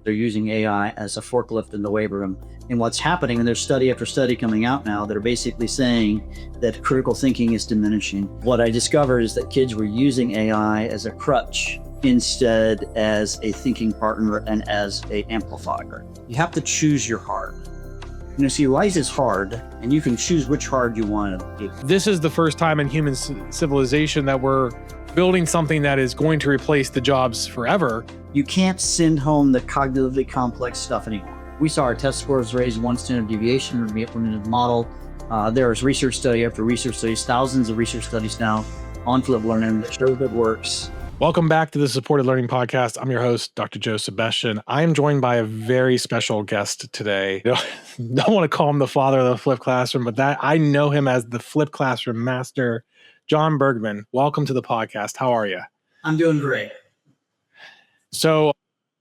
They're using AI as a forklift in the weight room. And what's happening, and there's study after study coming out now that are basically saying that critical thinking is diminishing. What I discovered is that kids were using AI as a crutch instead as a thinking partner and as an amplifier. You have to choose your hard. See, life is hard, and you can choose which hard you want to do. This is the first time in human civilization that we're building something that is going to replace the jobs forever. You can't send home the cognitively complex stuff anymore. We saw our test scores raise one standard deviation when we implemented the model. There is research study after research studies, thousands of research studies now on flipped learning that show that it works. Welcome back to the Supported Learning Podcast. I'm your host, Dr. Joe Sebastian. I am joined by a very special guest today. Don't want to call him the father of the flipped classroom, but that I know him as the flipped classroom master, Jon Bergmann. Welcome to the podcast. How are you? I'm doing great. So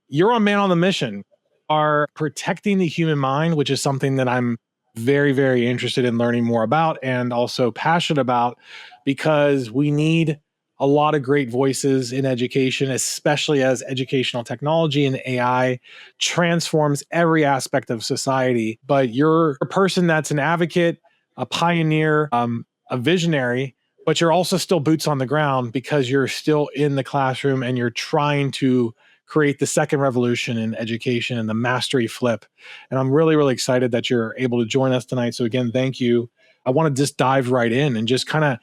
you're a man on the mission, are protecting the human mind, which is something that I'm very, very interested in learning more about and also passionate about, because we need a lot of great voices in education, especially as educational technology and AI transforms every aspect of society. But you're a person that's an advocate, a pioneer, a visionary, but you're also still boots on the ground because you're still in the classroom and you're trying to create the second revolution in education and the mastery flip. And I'm really, really excited that you're able to join us tonight. So again, thank you. I want to just dive right in and just kind of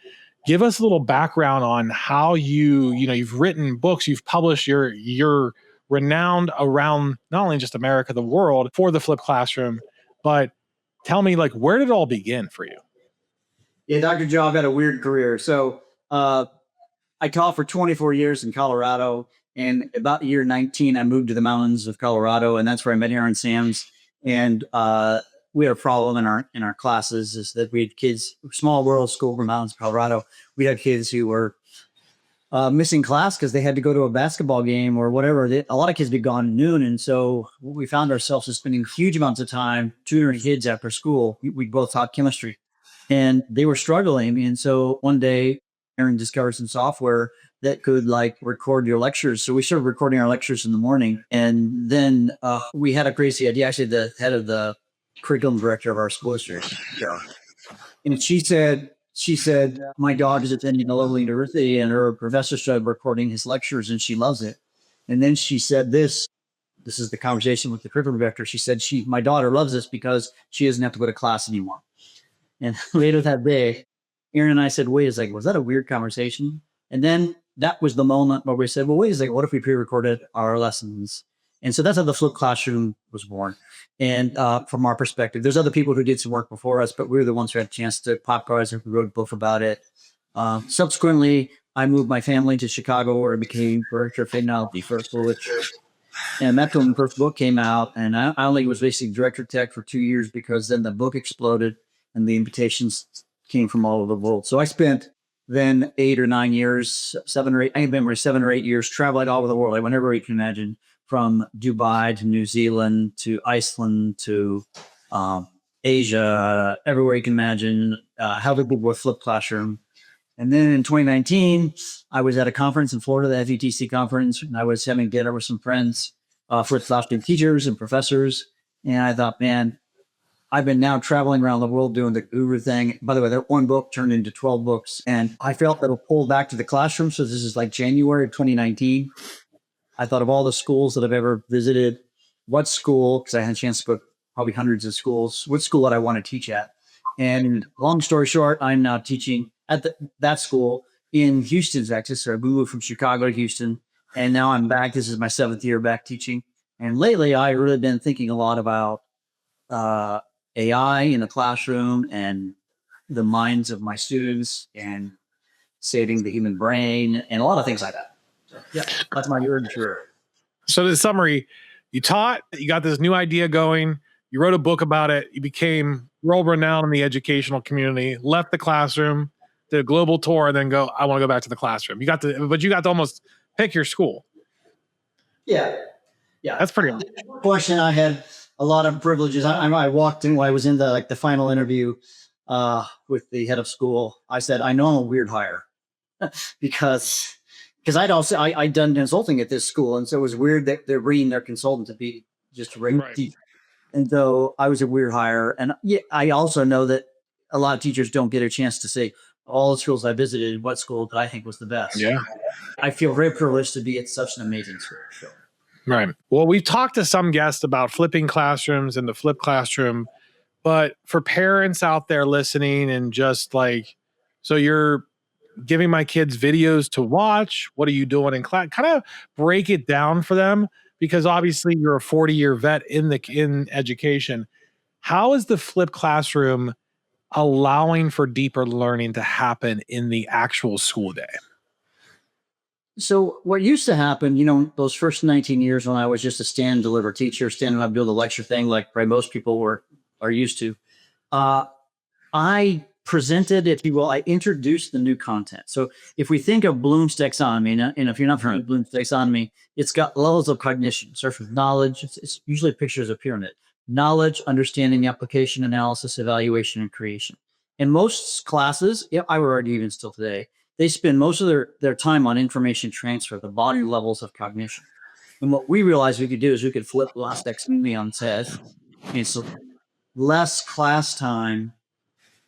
give us a little background on how you've written books, you've published, you're renowned around not only just America, the world for the flipped classroom, but tell me, like, where did it all begin for you? Yeah, Dr. Joe, I've had a weird career. So I taught for 24 years in Colorado, and about year 19, I moved to the mountains of Colorado, and that's where I met Aaron Sams. And we had a problem in our classes is that we had kids, small world school from mountains of Colorado. We had kids who were missing class because they had to go to a basketball game or whatever. A lot of kids would be gone at noon. And so we found ourselves spending huge amounts of time tutoring kids after school. We both taught chemistry, and they were struggling. And so one day, Aaron discovered some software that could record your lectures. So we started recording our lectures in the morning. And then we had a crazy idea. Actually, the head of the curriculum director of our school district, and she said, my daughter is attending a local university and her professor started recording his lectures and she loves it. And then she said this is the conversation with the curriculum director. She said, my daughter loves this because she doesn't have to go to class anymore. And later that day, Aaron and I said, wait a second, was that a weird conversation? And then that was the moment where we said, well, wait a second, what if we pre-recorded our lessons? And so that's how the flipped classroom was born. And from our perspective, there's other people who did some work before us, but we were the ones who had a chance to popularize it. We wrote a book about it. Subsequently, I moved my family to Chicago, where I became director of technology for school literature. And that's when the first book came out. And I only was basically director of tech for 2 years because then the book exploded and the invitations came from all over the world. So I spent then 8 or 9 years, 7 or 8, I remember 7 or 8 years traveling all over the world. I went everywhere you can imagine, from Dubai to New Zealand to Iceland to Asia, everywhere you can imagine, helping people with flipped classroom. And then in 2019, I was at a conference in Florida, the FETC conference, and I was having dinner with some friends, flipped classroom teachers and professors. And I thought, man, I've been now traveling around the world doing the guru thing. By the way, that one book turned into 12 books. And I felt that it'll pull back to the classroom. So this is like January of 2019. I thought of all the schools that I've ever visited, what school, because I had a chance to go probably hundreds of schools, what school would I want to teach at? And long story short, I'm now teaching at that school in Houston, Texas. So I moved from Chicago to Houston, and now I'm back. This is my 7th year back teaching. And lately, I've really been thinking a lot about AI in the classroom and the minds of my students and saving the human brain and a lot of things like that. So, yeah, that's my career. So the summary, you taught, you got this new idea going, you wrote a book about it, you became world renowned in the educational community, left the classroom, did a global tour, and then I want to go back to the classroom. You got to almost pick your school. Yeah. That's pretty awesome. Question, I had a lot of privileges. I walked in, I was in the final interview with the head of school. I said, I know I'm a weird hire because I'd done consulting at this school. And so it was weird that they're bringing their consultant to be just a regular Right. teacher. And so I was a weird hire. And yeah, I also know that a lot of teachers don't get a chance to say all the schools I visited, what school that I think was the best. Yeah. I feel very privileged to be at such an amazing school. So. Right. Well, we've talked to some guests about flipping classrooms and the flipped classroom, but for parents out there listening and just like, so you're giving my kids videos to watch. What are you doing in class? Kind of break it down for them, because obviously you're a 40-year vet in education. How is the flipped classroom allowing for deeper learning to happen in the actual school day? So what used to happen, those first 19 years when I was just a stand and deliver teacher, standing up doing the lecture thing, like probably most people are used to, I presented, if you will, I introduced the new content. So if we think of Bloom's taxonomy, and if you're not familiar with Bloom's taxonomy, it's got levels of cognition. Starts with knowledge. It's usually pictures of a pyramid. Knowledge, understanding, application, analysis, evaluation, and creation. In most classes, I would argue even still today, they spend most of their time on information transfer, the body levels of cognition. And what we realized we could do is we could flip the last taxonomy on its head. And so less class time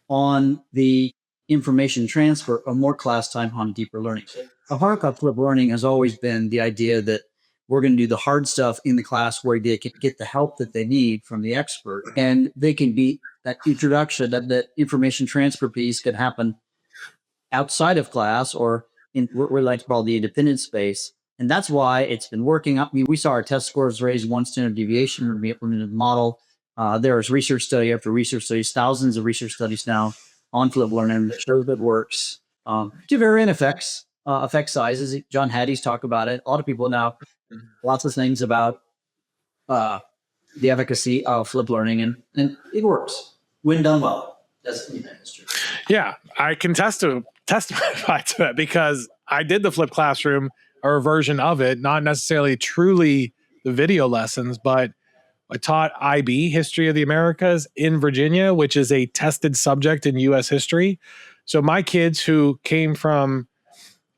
on the information transfer or more class time on deeper learning. A hard of flip learning has always been the idea that we're going to do the hard stuff in the class where they can get the help that they need from the expert, and they can be that introduction, that information transfer piece can happen outside of class or in what we like to call the independent space. And that's why it's been working. I mean, we saw our test scores raise 1 standard deviation when we implemented the model. There is research study after research studies, thousands of research studies now on flip learning that show that it works. To varying effect sizes. John Hattie's talked about it. A lot of people now, lots of things about the efficacy of flip learning, and it works when done well. That's true. Yeah, I can testify to it because I did the flipped classroom or a version of it, not necessarily truly the video lessons, but I taught IB, History of the Americas, in Virginia, which is a tested subject in U.S. history. So my kids who came from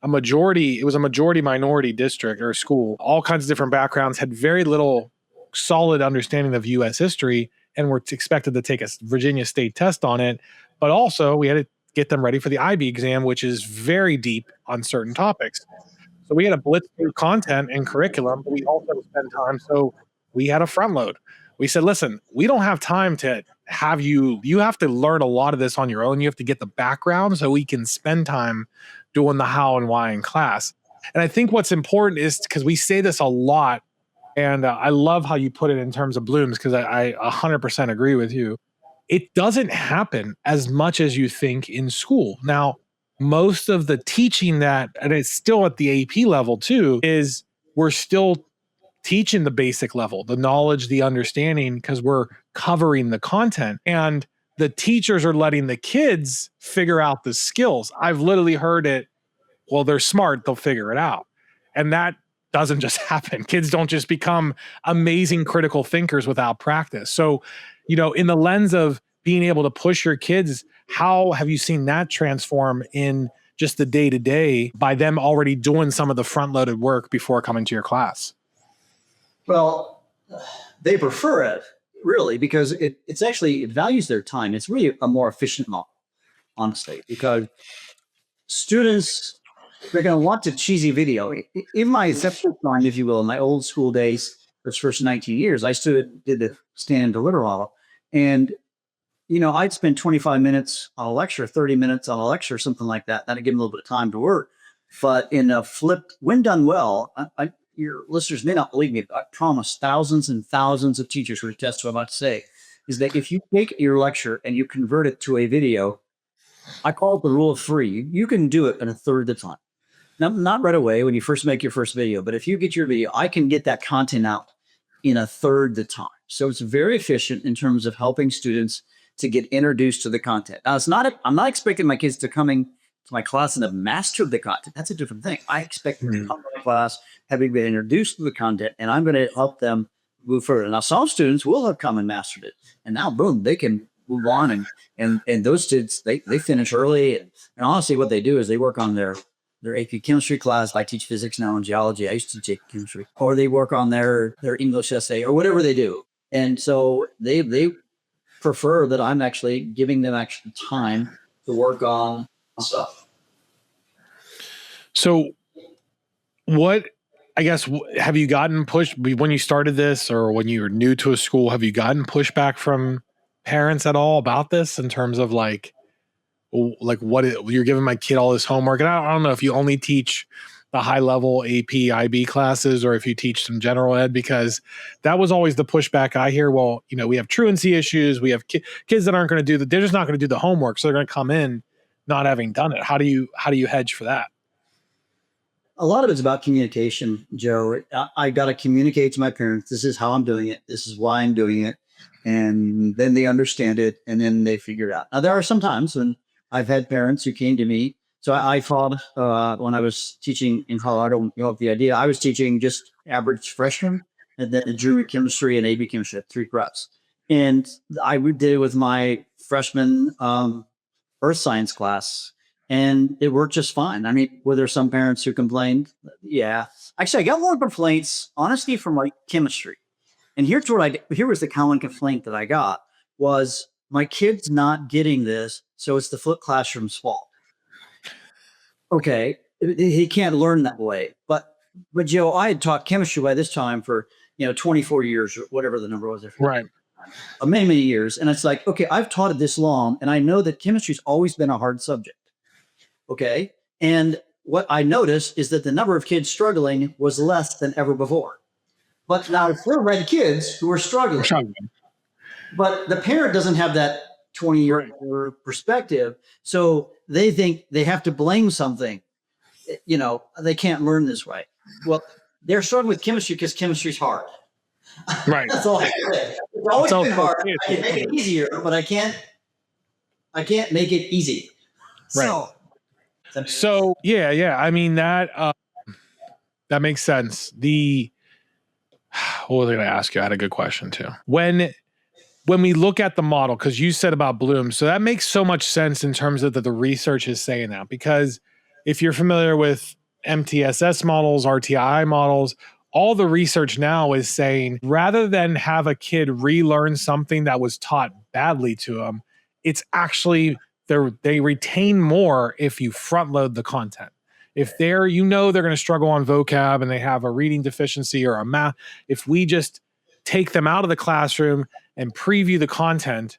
it was a majority minority district or school, all kinds of different backgrounds, had very little solid understanding of U.S. history and were expected to take a Virginia State test on it. But also we had to get them ready for the IB exam, which is very deep on certain topics. So we had to blitz through content and curriculum, but we also had to spend time. So we had a front load. We said, listen, we don't have time to have you have to learn a lot of this on your own. You have to get the background so we can spend time doing the how and why in class. And I think what's important is, because we say this a lot, and I love how you put it in terms of Bloom's, because I 100% agree with you. It doesn't happen as much as you think in school. Now, most of the teaching and it's still at the AP level too, is we're still teaching the basic level, the knowledge, the understanding, because we're covering the content. And the teachers are letting the kids figure out the skills. I've literally heard it, well, they're smart, they'll figure it out. And that doesn't just happen. Kids don't just become amazing critical thinkers without practice. So, in the lens of being able to push your kids, how have you seen that transform in just the day-to-day by them already doing some of the front-loaded work before coming to your class? Well, they prefer it, really, because it values their time. It's really a more efficient model, honestly, because students, they're going to want a cheesy video. In my exceptional time, if you will, in my old school days, those first 19 years, I did the stand and deliver model. And, I'd spend 25 minutes on a lecture, 30 minutes on a lecture, something like that. That'd give them a little bit of time to work. But in a flipped, when done well, your listeners may not believe me, but I promise thousands and thousands of teachers who attest to what I'm about to say, is that if you take your lecture and you convert it to a video, I call it the rule of 3. You can do it in a third of the time. Now, not right away when you first make your first video, but if you get your video, I can get that content out in a third the time. So it's very efficient in terms of helping students to get introduced to the content. Now, I'm not expecting my kids to coming to my class and have mastered the content. That's a different thing. I expect them to come to my class having been introduced to the content, and I'm going to help them move further. Now, some students will have come and mastered it, and now, boom, they can move on. And those students, they finish early. And honestly, what they do is they work on their their AP chemistry class. I teach physics now and geology. I used to teach chemistry, or they work on their English essay or whatever they do. And so they prefer that I'm actually giving them actual time to work on stuff. So what, I guess, have you gotten pushed when you started this or when you were new to a school? Have you gotten pushback from parents at all about this in terms of like what you're giving my kid all this homework? And I don't know if you only teach the high level AP, IB classes or if you teach some general ed, because that was always the pushback I hear. Well, you know, we have truancy issues. We have kids that aren't going to they're just not going to do the homework. So they're going to come in not having done it. How do you hedge for that? A lot of it's about communication, Joe. I got to communicate to my parents. This is how I'm doing it. This is why I'm doing it. And then they understand it and then they figure it out. Now, there are some times when I've had parents who came to me. So I thought when I was teaching in Colorado, you know, the idea, I was teaching just average freshmen and then drew chemistry and AB chemistry at 3 credits. And I did it with my freshman earth science class. And it worked just fine. I mean, were there some parents who complained? Yeah. Actually, I got more complaints, honestly, from like chemistry. And here was the common complaint that I got was my kid's not getting this, so it's the flipped classroom's fault. Okay, he can't learn that way. But Joe, I had taught chemistry by this time for 24 years or whatever the number was. Right. Many years. And it's like, okay, I've taught it this long, and I know that chemistry's always been a hard subject. Okay. And what I noticed is that the number of kids struggling was less than ever before. But now it's still red kids who are struggling. But the parent doesn't have that 20-year perspective. So they think they have to blame something. You know, they can't learn this way. Well, they're struggling with chemistry because chemistry's hard. Right. That's all I can say. It's always been hard. I can make it easier, but I can't make it easy. Right. So yeah. I mean, that makes sense. What was I going to ask you? I had a good question too. When we look at the model, because you said about Bloom, so that makes so much sense in terms of the research is saying that, because if you're familiar with MTSS models, RTI models, all the research now is saying rather than have a kid relearn something that was taught badly to them, it's actually they retain more if you front load the content. If they're going to struggle on vocab and they have a reading deficiency or a math, if we just take them out of the classroom and preview the content,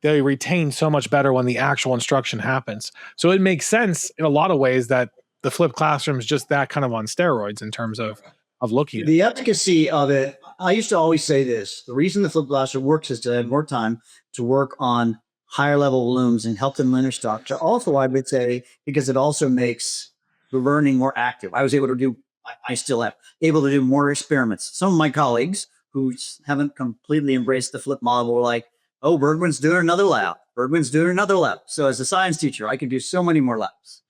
they retain so much better when the actual instruction happens. So it makes sense in a lot of ways that the flipped classroom is just that kind of on steroids in terms of looking at the efficacy of it. I used to always say this: the reason the flipped classroom works is to have more time to work on higher level looms and help them learn their structure. Also, I would say because it also makes the learning more active. I was able to do, I still am able to do more experiments. Some of my colleagues who haven't completely embraced the flip model were like, oh, Bergmann's doing another lab. So as a science teacher, I could do so many more labs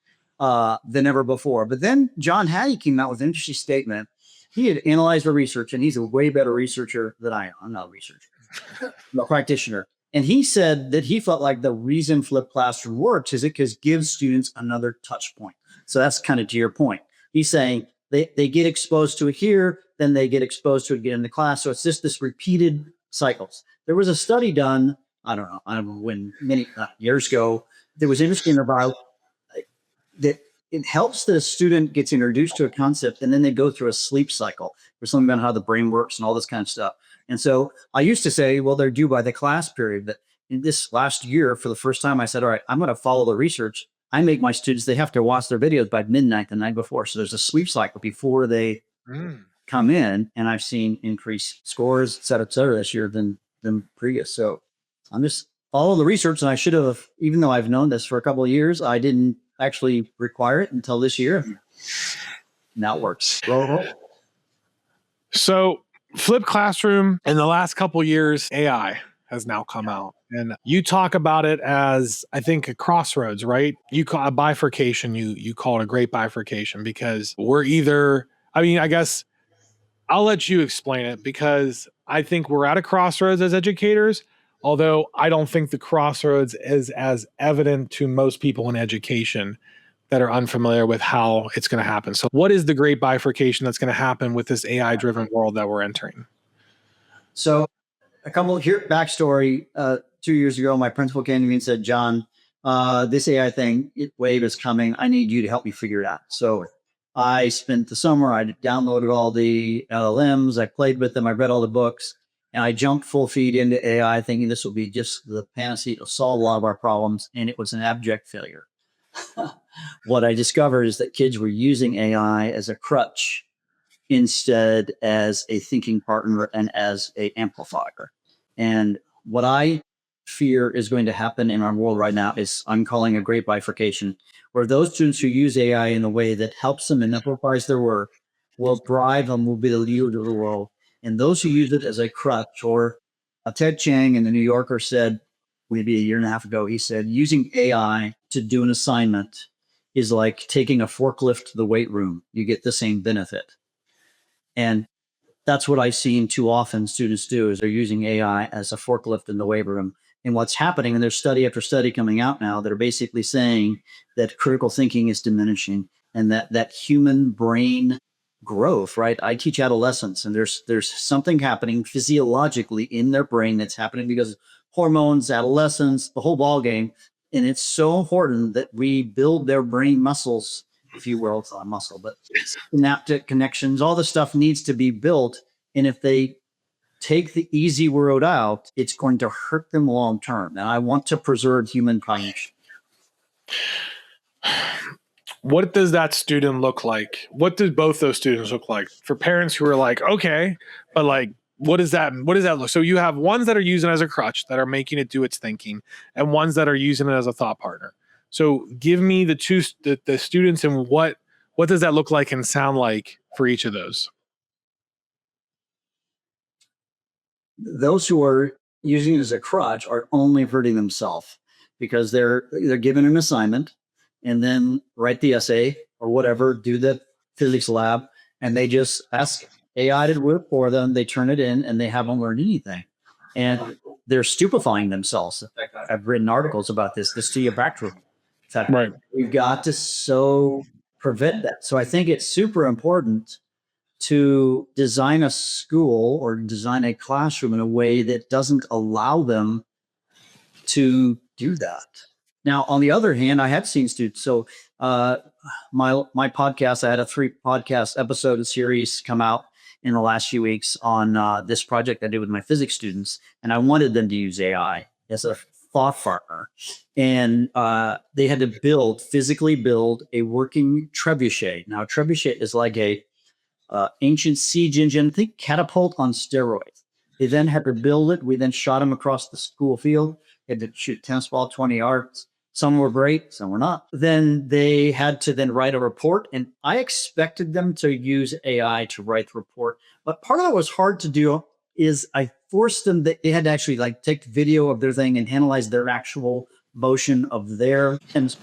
than ever before. But then John Hattie came out with an interesting statement. He had analyzed our research, and he's a way better researcher than I am. I'm not a researcher, I'm a practitioner. And he said that he felt like the reason flipped classroom works is it gives students another touch point. So that's kind of to your point. He's saying they get exposed to it here, then they get exposed to it again in the class. So it's just this repeated cycles. There was a study done, I don't know when, many years ago, that was interesting about that it helps the student gets introduced to a concept, and then they go through a sleep cycle for something about how the brain works and all this kind of stuff. And so I used to say, well, they're due by the class period. But in this last year, for the first time, I said, all right, I'm going to follow the research. I make my students, they have to watch their videos by midnight the night before. So there's a sleep cycle before they come in. And I've seen increased scores, et cetera, this year than previous. So I'm just follow the research. And I should have, even though I've known this for a couple of years, I didn't actually require it until this year. Now it works. Roll. So flipped classroom, in the last couple of years, AI has now come out. And you talk about it as, I think, a crossroads, right? You call a bifurcation, you call it a great bifurcation, because we're either, I mean, I guess I'll let you explain it, because I think we're at a crossroads as educators, although I don't think the crossroads is as evident to most people in education. that are unfamiliar with how it's going to happen. So what is the great bifurcation that's going to happen with this AI-driven world that we're entering? So a couple here backstory. 2 years ago, my principal came to me and said, John, this AI wave is coming. I need you to help me figure it out. So I spent the summer, I downloaded all the LLMs, I played with them, I read all the books, and I jumped full feed into AI thinking this will be just the panacea to solve a lot of our problems. And it was an abject failure. What I discovered is that kids were using AI as a crutch instead as a thinking partner and as a amplifier. And what I fear is going to happen in our world right now is I'm calling a great bifurcation, where those students who use AI in a way that helps them and amplifies their work will thrive and will be the leader of the world. And those who use it as a crutch, or Ted Chiang in the New Yorker said, maybe a year and a half ago, he said, using AI to do an assignment is like taking a forklift to the weight room. You get the same benefit. And that's what I've seen too often students do, is they're using AI as a forklift in the weight room. And what's happening, and there's study after study coming out now that are basically saying that critical thinking is diminishing, and that human brain growth, right? I teach adolescents, and there's something happening physiologically in their brain that's happening because hormones, adolescence, the whole ball game. And it's so important that we build their brain muscles, if you will. It's not a muscle, but synaptic connections, all the stuff needs to be built. And if they take the easy road out, it's going to hurt them long term. And I want to preserve human cognition. What does that student look like? What do both those students look like? For parents who are like, okay, but like, what does that look? So you have ones that are using it as a crutch, that are making it do its thinking, and ones that are using it as a thought partner. So give me the students, and what does that look like and sound like for each of those? Those who are using it as a crutch are only hurting themselves, because they're given an assignment and then write the essay or whatever, do the physics lab, and they just ask AI to do it for them. They turn it in and they haven't learned anything. And they're stupefying themselves. In fact, I've written articles about this to you back to. In fact, Right. We've got to prevent that. So I think it's super important to design a school or design a classroom in a way that doesn't allow them to do that. Now, on the other hand, I have seen students. So my podcast, I had a 3 podcast episode series come out in the last few weeks on this project I did with my physics students. And I wanted them to use AI as a thought partner. And they had to physically build a working trebuchet. Now, trebuchet is like a ancient siege engine, think catapult on steroids. They then had to build it. We then shot them across the school field. Had to shoot tennis ball 20 yards. Some were great, some were not. Then they had to then write a report, and I expected them to use AI to write the report. But part of that was hard to do is I forced them that they had to actually like take video of their thing and analyze their actual motion of their. And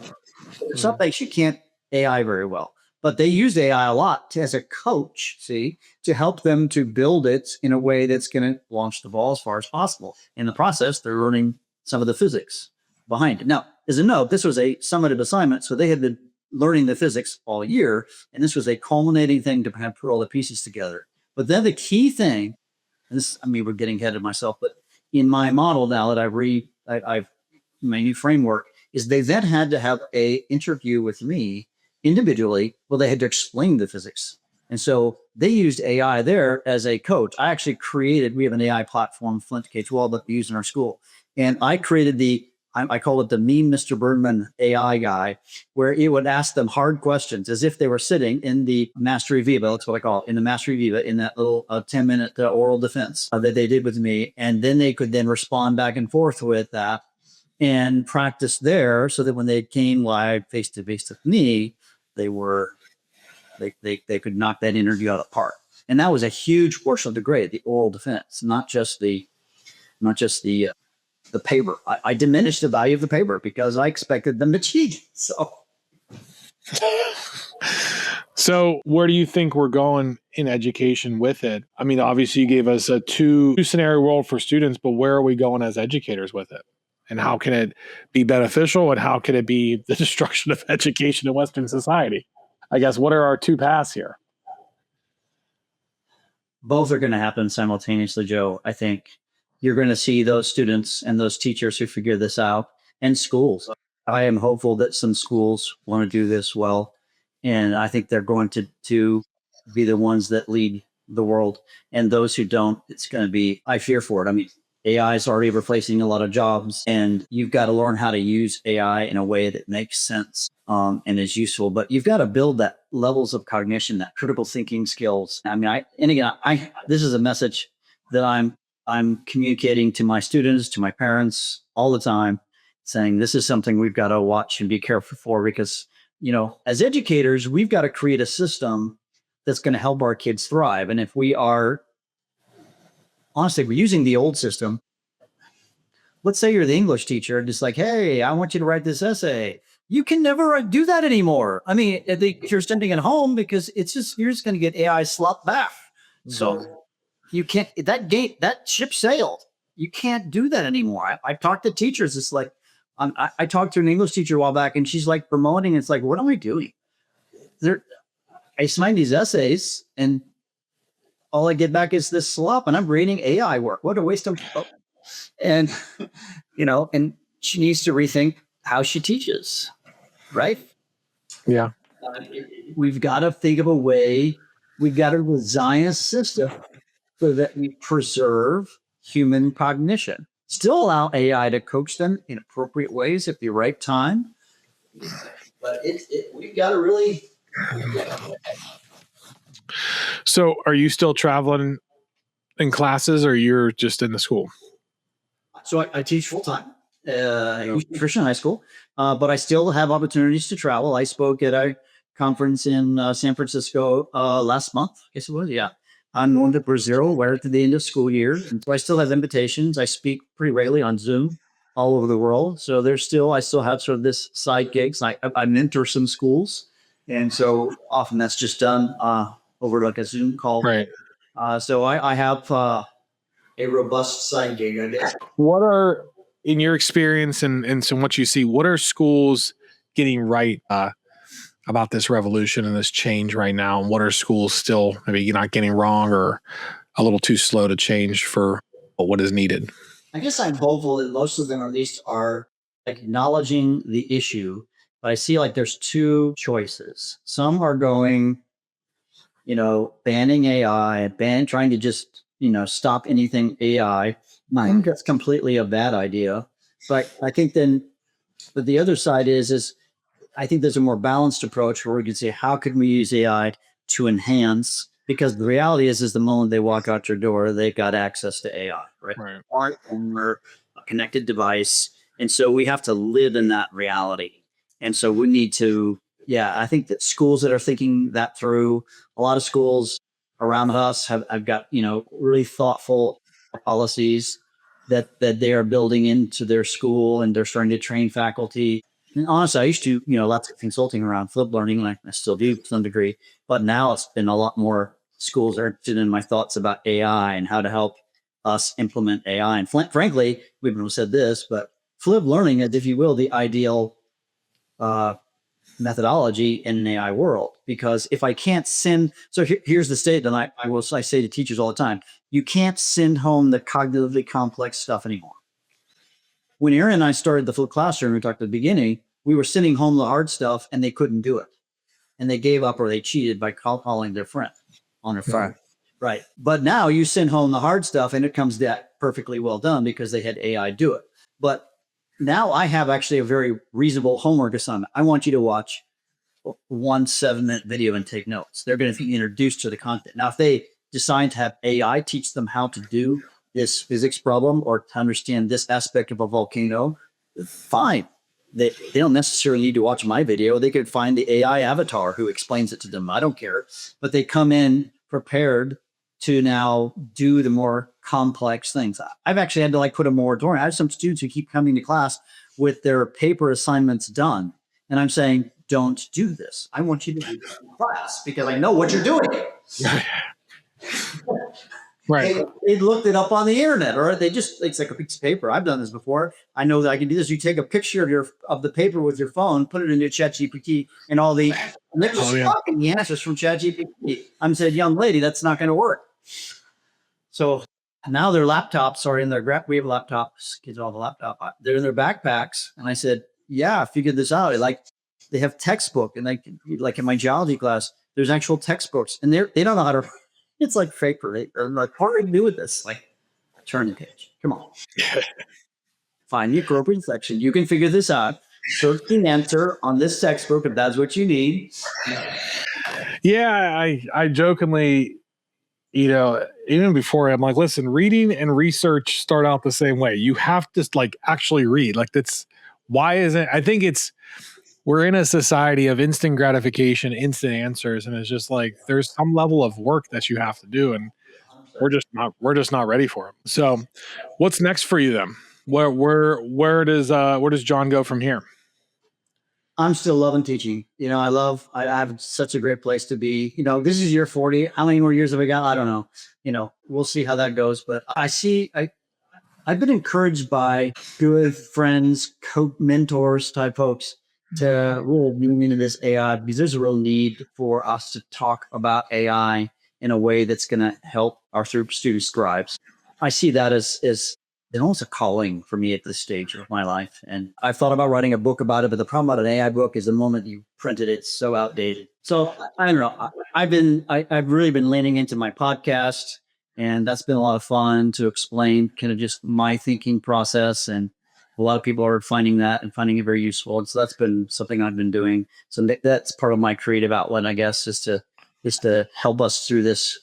some things you can't AI very well, but they use AI a lot as a coach, to help them to build it in a way that's going to launch the ball as far as possible. In the process, they're learning some of the physics behind it. Now, as a note, this was a summative assignment, so they had been learning the physics all year, and this was a culminating thing to kind of put all the pieces together. But then the key thing, and this, I mean, we're getting ahead of myself, but in my model now that I've my new framework is they then had to have a interview with me individually. Well, they had to explain the physics. And so they used AI there as a coach. I actually we have an AI platform, Flint K-12, that we use in our school. And I created I call it the mean Mr. Bergmann AI guy, where it would ask them hard questions as if they were sitting in the Mastery Viva. That's what I call it, in the Mastery Viva, in that little 10-minute oral defense that they did with me. And then they could then respond back and forth with that and practice there, so that when they came live face to face with me, they could knock that interview out of the park. And that was a huge portion of the grade, the oral defense, not just the paper. I diminished the value of the paper because I expected them to cheat. So where do you think we're going in education with it? I mean, obviously you gave us a two scenario world for students, but where are we going as educators with it? And how can it be beneficial? And how can it be the destruction of education in Western society? I guess, what are our two paths here? Both are going to happen simultaneously, Joe. I think you're going to see those students and those teachers who figure this out, and schools. I am hopeful that some schools want to do this well. And I think they're going to be the ones that lead the world. And those who don't, it's going to be, I fear for it. I mean, AI is already replacing a lot of jobs, and you've got to learn how to use AI in a way that makes sense and is useful. But you've got to build that levels of cognition, that critical thinking skills. I mean, this is a message that I'm communicating to my students, to my parents all the time, saying this is something we've got to watch and be careful for, because, as educators, we've got to create a system that's going to help our kids thrive. And if we are, honestly, we're using the old system. Let's say you're the English teacher and it's like, hey, I want you to write this essay. You can never do that anymore. I mean, if you're sending it home, because you're just going to get AI slopped back. So you can't, that ship sailed. You can't do that anymore. I've talked to teachers. It's like, I talked to an English teacher a while back, and she's like promoting. It's like, what am I doing? I sign these essays, and all I get back is this slop, and I'm reading AI work. What a waste of, and and she needs to rethink how she teaches, right? Yeah. We've got to think of a way. We've got to design a system so that we preserve human cognition. Still allow AI to coach them in appropriate ways at the right time. But we've got to really. So are you still traveling in classes, or you're just in the school? So I teach full time Christian high school, but I still have opportunities to travel. I spoke at a conference in San Francisco last month. I guess it was, yeah. I'm going to Brazil right at the end of school year. And so I still have invitations. I speak pretty regularly on Zoom all over the world. So I still have sort of this side gigs. I mentor some schools. And so often that's just done over like a Zoom call. Right. So I have a robust side gig, I guess. What are, in your experience and so what you see, what are schools getting right about this revolution and this change right now? And what are schools still maybe not getting wrong, or a little too slow to change for what is needed? I guess I'm hopeful that most of them at least are acknowledging the issue, but I see like there's two choices. Some are going, banning AI, trying to just, stop anything AI. I think that's completely a bad idea. But I think but the other side is I think there's a more balanced approach where we can say, how can we use AI to enhance? Because the reality is the moment they walk out your door, they've got access to AI, right? Or a connected device. And so we have to live in that reality. And so we need to, I think that schools that are thinking that through, a lot of schools around us have got, really thoughtful policies that they are building into their school, and they're starting to train faculty. And honestly, I used to, lots of consulting around flipped learning, like I still do to some degree, but now it's been a lot more schools are interested in my thoughts about AI and how to help us implement AI. And frankly, we've said this, but flipped learning is, if you will, the ideal methodology in an AI world. Because if I can't send, so here's the statement I say to teachers all the time: you can't send home the cognitively complex stuff anymore. When Aaron and I started the flipped classroom, we talked at the beginning, we were sending home the hard stuff and they couldn't do it. And they gave up, or they cheated by calling their friend on their phone. Right. But now you send home the hard stuff and it comes back perfectly well done because they had AI do it. But now I have actually a very reasonable homework assignment. I want you to watch 1 7-minute video and take notes. They're going to be introduced to the content. Now, if they decide to have AI teach them how to do this physics problem or to understand this aspect of a volcano, fine. They don't necessarily need to watch my video. They could find the AI avatar who explains it to them. I don't care. But they come in prepared to now do the more complex things. I've actually had to put a moratorium. I have some students who keep coming to class with their paper assignments done. And I'm saying, don't do this. I want you to do this in class because I know what you're doing. Right. They looked it up on the internet, or it's like a piece of paper. I've done this before. I know that I can do this. You take a picture of the paper with your phone, put it into ChatGPT, and they're just copying the answers from ChatGPT. I'm saying, young lady, that's not going to work. So now their laptops are in their we have laptops. Kids all have a laptop. They're in their backpacks, and I said, yeah, I figured this out. Like they have textbook, and like in my geology class, there's actual textbooks, and they don't know how to. It's like paper. Right? I'm like, what do we do with this? Like, turn the page. Come on. Find the appropriate section. You can figure this out. Search the answer on this textbook if that's what you need. Yeah, I jokingly, even before I'm like, listen, reading and research start out the same way. You have to like actually read. Like why isn't I think we're in a society of instant gratification, instant answers, and it's just like there's some level of work that you have to do, and we're just not ready for it. So, what's next for you then? Where does Jon go from here? I'm still loving teaching. I have such a great place to be. This is year 40. How many more years have we got? I don't know. We'll see how that goes. But I've been encouraged by good friends, mentors type folks to really move into this AI, because there's a real need for us to talk about AI in a way that's going to help our students thrive. I see that as almost a calling for me at this stage of my life. And I've thought about writing a book about it, but the problem about an AI book is the moment you print it, it's so outdated. So I don't know. I've really been leaning into my podcast, and that's been a lot of fun to explain kind of just my thinking process. And a lot of people are finding that and finding it very useful. And so that's been something I've been doing. So that's part of my creative outlet, I guess, is to help us through this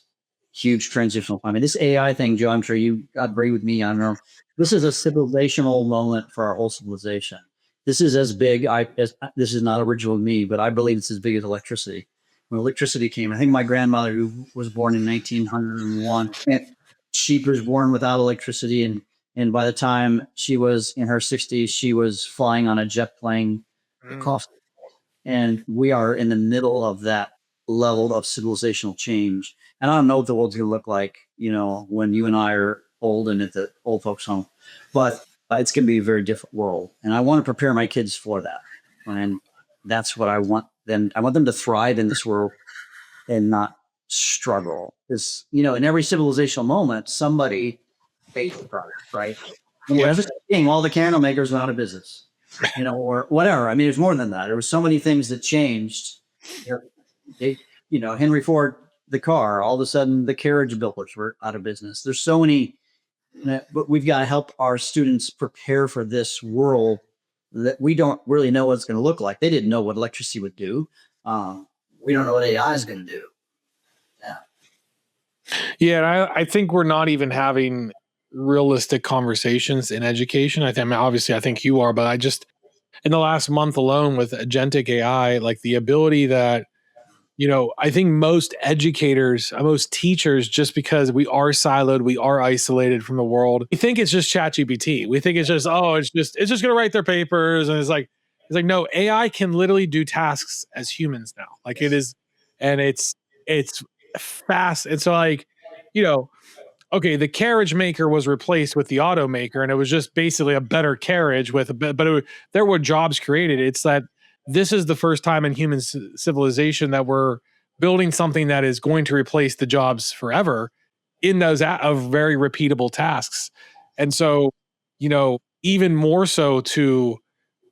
huge transitional time. I mean, this AI thing, Joe, I'm sure you agree with me. I don't know. This is a civilizational moment for our whole civilization. This is as big. This is not original to me, but I believe it's as big as electricity. When electricity came, I think my grandmother, who was born in 1901, and she was born without electricity, and by the time she was in her 60s, she was flying on a jet plane. And we are in the middle of that level of civilizational change. And I don't know what the world's going to look like, when you and I are old and at the old folks' home, but it's going to be a very different world. And I want to prepare my kids for that. And that's what I want them. I want them to thrive in this world and not struggle. Because, in every civilizational moment, somebody paid for product, right? All the candle makers went out of business, or whatever. I mean, there's more than that. There were so many things that changed. Henry Ford, the car, all of a sudden the carriage builders were out of business. There's so many, but we've got to help our students prepare for this world that we don't really know what it's going to look like. They didn't know what electricity would do. We don't know what AI is going to do. Yeah, I think we're not even having realistic conversations in education. I think you are, but I just, in the last month alone with agentic AI, like the ability that, I think most educators, most teachers, just because we are siloed, we are isolated from the world, we think it's just ChatGPT. We think it's just, it's just going to write their papers. And it's like, no, AI can literally do tasks as humans now. Like it is, and it's fast. And so like, okay, the carriage maker was replaced with the automaker, and it was just basically a better carriage there were jobs created. It's that this is the first time in human civilization that we're building something that is going to replace the jobs forever in those of very repeatable tasks. And so, even more so to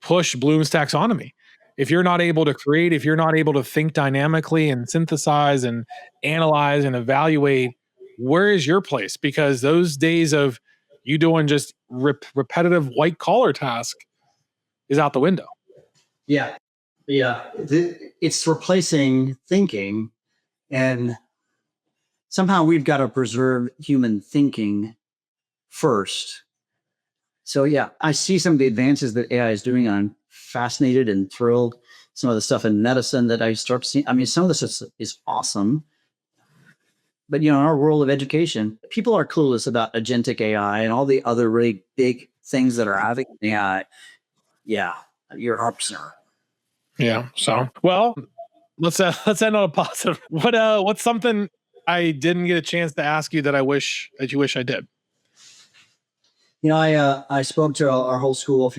push Bloom's taxonomy. If you're not able to create, if you're not able to think dynamically and synthesize and analyze and evaluate, where is your place? Because those days of you doing just repetitive white collar task is out the window. Yeah. It's replacing thinking, and somehow we've got to preserve human thinking first. So yeah, I see some of the advances that AI is doing. I'm fascinated and thrilled. Some of the stuff in medicine that I start seeing. I mean, some of this is awesome. But in our world of education, people are clueless about agentic AI and all the other really big things that are having AI. Yeah, you're upset. Yeah. So, well, let's end on a positive. What's something I didn't get a chance to ask you that you wish I did? I spoke to our whole school a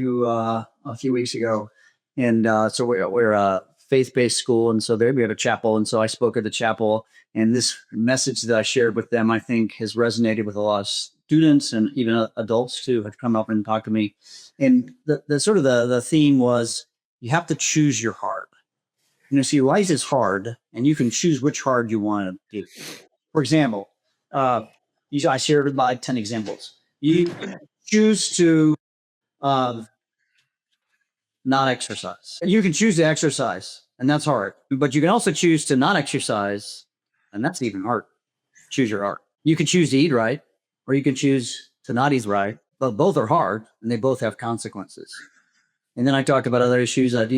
few weeks ago, and so we're a faith-based school, and so there we have a chapel, and so I spoke at the chapel, and this message that I shared with them, I think, has resonated with a lot of students and even adults too, have come up and talked to me, and the theme was you have to choose your heart. See, life is hard, and you can choose which hard you want to do. For example, I shared about 10 examples. You choose to not exercise. You can choose to exercise, and that's hard. But you can also choose to not exercise, and that's even hard. Choose your heart. You can choose to eat right, or you can choose to not eat right. But both are hard, and they both have consequences. And then I talked about other issues that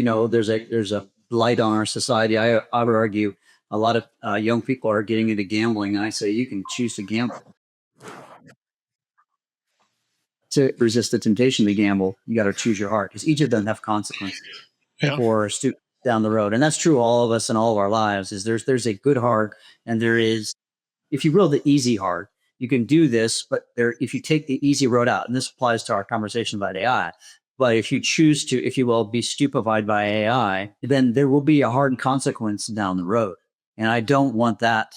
there's a blight on our society. I would argue a lot of young people are getting into gambling, and I say you can choose to gamble. To resist the temptation to gamble, you got to choose your heart, because each of them have consequences for students down the road. And that's true of all of us in all of our lives. Is there's a good heart, and there is, if you will, the easy heart. You can do this, but if you take the easy road out, and this applies to our conversation about AI, but if you choose to, if you will, be stupefied by AI, then there will be a hard consequence down the road. And I don't want that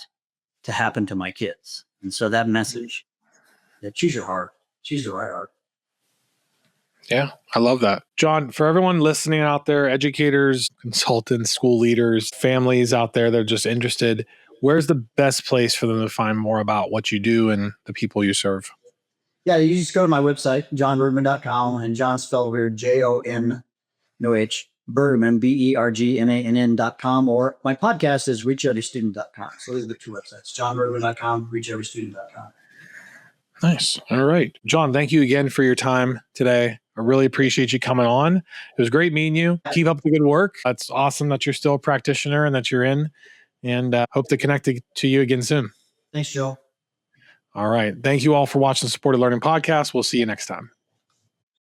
to happen to my kids. And so that message, that choose your heart, choose the right heart. Yeah, I love that. Jon, for everyone listening out there, educators, consultants, school leaders, families out there that are just interested, where's the best place for them to find more about what you do and the people you serve? Yeah, you just go to my website, jonbergmann.com, and Jon spelled weird, Jon, no H, Bergmann, BERGMANN.com, or my podcast is reacheverystudent.com. So these are the two websites, jonbergmann.com, reacheverystudent.com. Nice. All right. Jon, thank you again for your time today. I really appreciate you coming on. It was great meeting you. Keep up the good work. It's awesome that you're still a practitioner and that you're in, and hope to connect to you again soon. Thanks, Joe. All right. Thank you all for watching the Supported Learning Podcast. We'll see you next time.